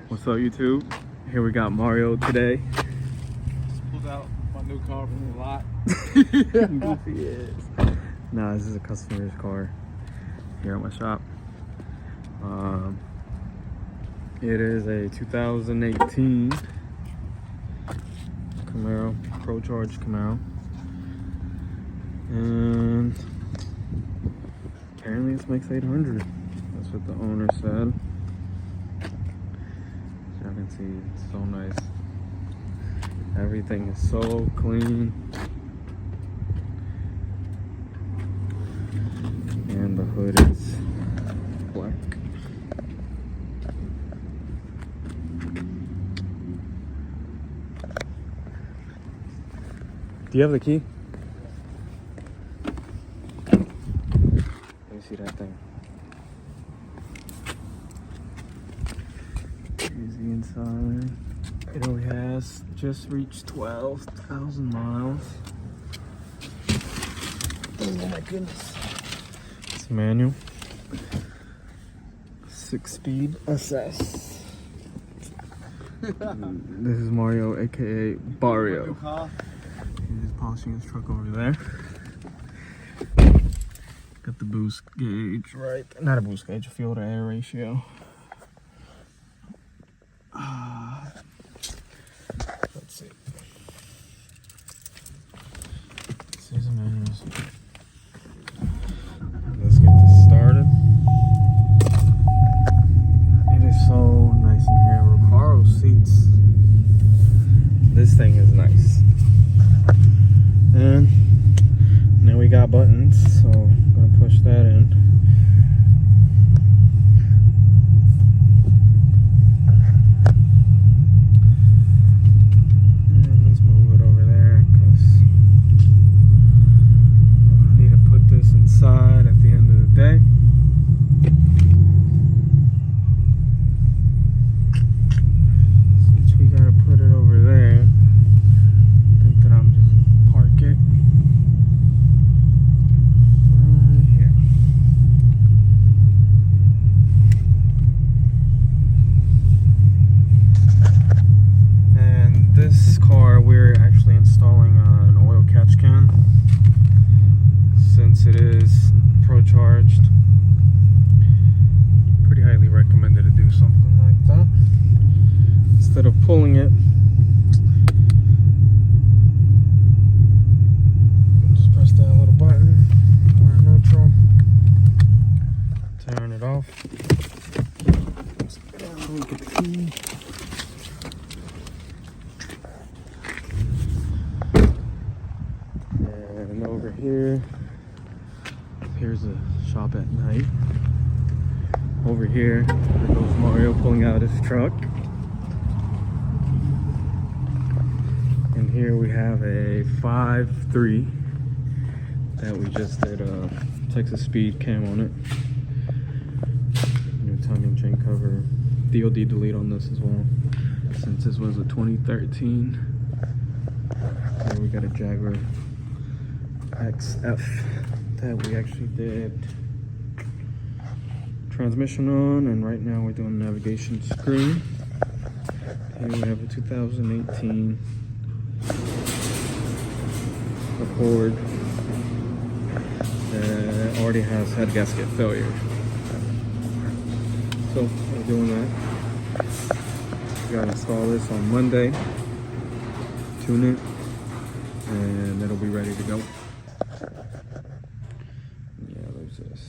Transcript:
What's up, YouTube? Here we got Mario today. Just pulled out my new car from the lot. Goofy is. Nah, this is a customer's car here at my shop. It is a 2018 Camaro, Procharged Camaro. And apparently this makes 800. That's what the owner said. As y'all can see, it's so nice. Everything is so clean. And the hood is black. Do you have the key? Let me see that thing. Here's the inside. It only has just reached 12,000 miles. Oh my goodness. It's manual. 6-speed assess. This is Mario, aka Barrio. He's polishing his truck over there. Got the boost gauge right. Not a boost gauge, a fuel to air ratio. Let's see. This is a manual. Let's get this started. It is so nice in here. Recaro seats. This thing is nice. And now we got buttons, so I'm gonna push that in. And let's move it over there because I need to put this inside at the end of the day. Since we gotta put it over there, I think that I'm just park it right here. And this car, we're actually installing an oil catch can. Since it is Procharged, pretty highly recommended to do something like that. Instead of pulling it, just press that little button, we're neutral, turn it off. Let's get out, we get the key. And over here, here's a shop at night. Over here, there goes Mario pulling out his truck. And here we have a 5.3 that we just did a Texas speed cam on it. New timing chain cover, DOD delete on this as well, since this was a 2013. Here we got a Jaguar XF that we actually did transmission on, and right now we're doing navigation screen. Here we have a 2018 Accord that already has head gasket failure. So we're doing that. We gotta install this on Monday, tune it, and it'll be ready to go. Yeah, there's this.